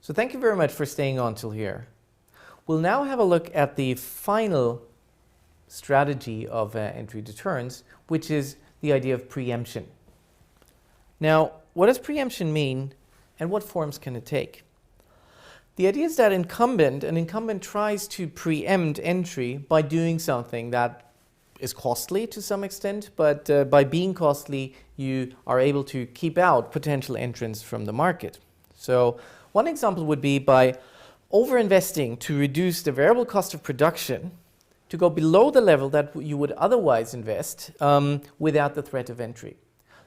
So thank you very much for staying on till here. We'll now have a look at the final strategy of entry deterrence, which is the idea of preemption. Now, what does preemption mean and what forms can it take? The idea is that an incumbent tries to preempt entry by doing something that is costly to some extent, but by being costly, you are able to keep out potential entrants from the market. So one example would be by overinvesting to reduce the variable cost of production to go below the level that you would otherwise invest without the threat of entry.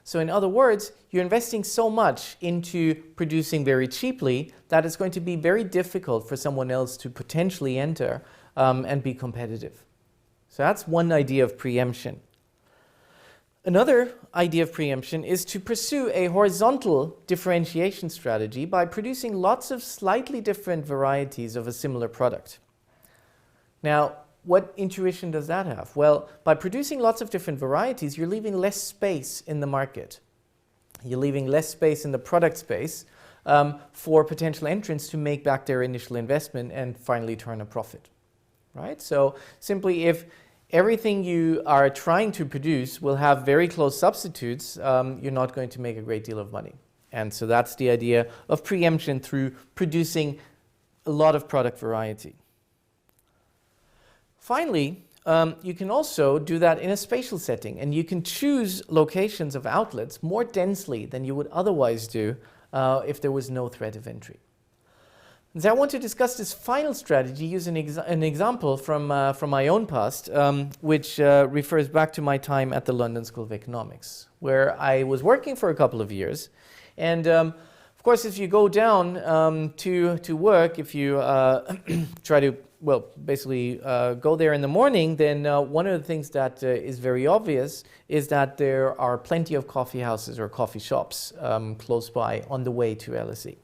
So in other words, you're investing so much into producing very cheaply that it's going to be very difficult for someone else to potentially enter and be competitive. So that's one idea of preemption. Another idea of preemption is to pursue a horizontal differentiation strategy by producing lots of slightly different varieties of a similar product. Now, what intuition does that have? Well, by producing lots of different varieties, you're leaving less space in the market. You're leaving less space in the product space for potential entrants to make back their initial investment and finally turn a profit, right? So simply if everything you are trying to produce will have very close substitutes, you're not going to make a great deal of money. And so that's the idea of preemption through producing a lot of product variety. Finally, you can also do that in a spatial setting, and you can choose locations of outlets more densely than you would otherwise do if there was no threat of entry. And so I want to discuss this final strategy using an example from my own past, which refers back to my time at the London School of Economics, where I was working for a couple of years. And of course, if you go down to work, if you try to basically go there in the morning, then one of the things that is very obvious is that there are plenty of coffee houses or coffee shops close by on the way to LSE.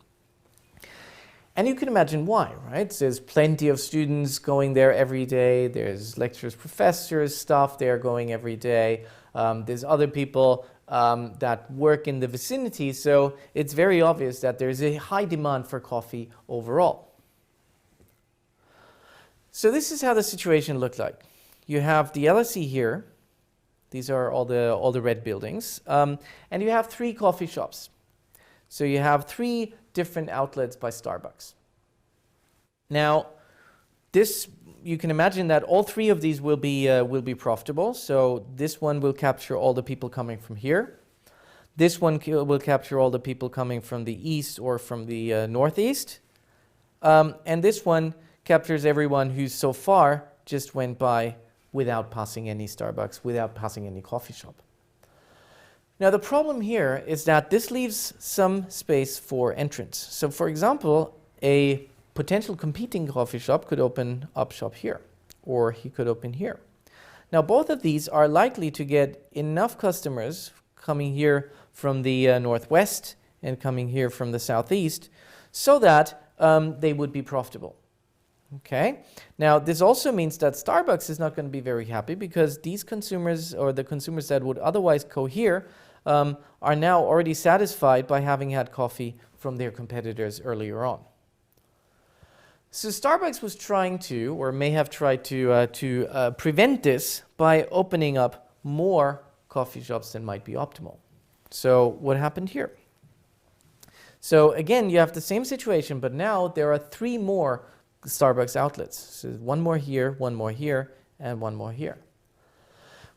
And you can imagine why, right? There's plenty of students going there every day. There's lecturers, professors, staff there going every day. There's other people that work in the vicinity. So it's very obvious that there's a high demand for coffee overall. So this is how the situation looked like. You have the LSE here. These are all the red buildings. And you have 3 coffee shops. So you have 3 different outlets by Starbucks. Now, you can imagine that all 3 of these will be profitable. So this one will capture all the people coming from here. This one will capture all the people coming from the east or from the northeast. And this one captures everyone who so far just went by without passing any Starbucks, without passing any coffee shop. Now the problem here is that this leaves some space for entrance. So for example, a potential competing coffee shop could open up shop here, or he could open here. Now both of these are likely to get enough customers coming here from the northwest and coming here from the southeast so that they would be profitable. Okay, now this also means that Starbucks is not going to be very happy because these consumers, or the consumers that would otherwise go here, are now already satisfied by having had coffee from their competitors earlier on. So Starbucks was trying to, or may have tried to prevent this by opening up more coffee shops than might be optimal. So what happened here? So again, you have the same situation, but now there are 3 more Starbucks outlets. So 1 more here, 1 more here, and 1 more here.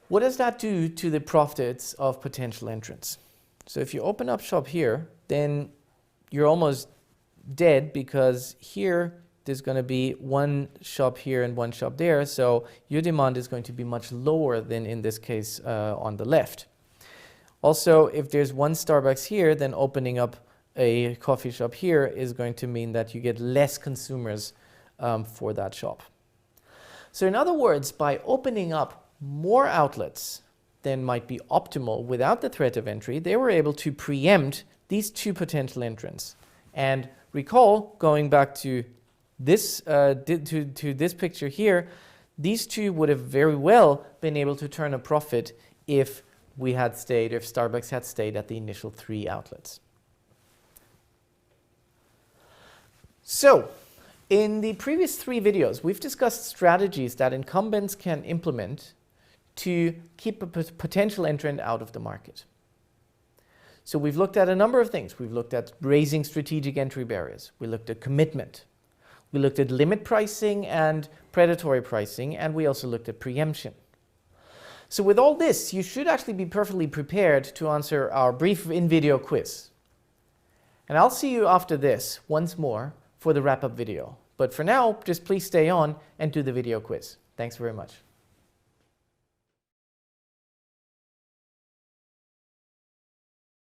What does that do to the profits of potential entrants? So if you open up shop here, then you're almost dead because here there's going to be 1 shop here and 1 shop there. So your demand is going to be much lower than in this case on the left. Also, if there's 1 Starbucks here, then opening up a coffee shop here is going to mean that you get less consumers for that shop. So in other words, by opening up more outlets than might be optimal without the threat of entry, they were able to preempt these 2 potential entrants. And recall, going back to this, to this picture here, these 2 would have very well been able to turn a profit if Starbucks had stayed at the initial 3 outlets. So, in the previous 3 videos, we've discussed strategies that incumbents can implement to keep a potential entrant out of the market. So we've looked at a number of things. We've looked at raising strategic entry barriers. We looked at commitment. We looked at limit pricing and predatory pricing, and we also looked at preemption. So with all this, you should actually be perfectly prepared to answer our brief in-video quiz. And I'll see you after this once more for the wrap-up video. But for now, just please stay on and do the video quiz. Thanks very much.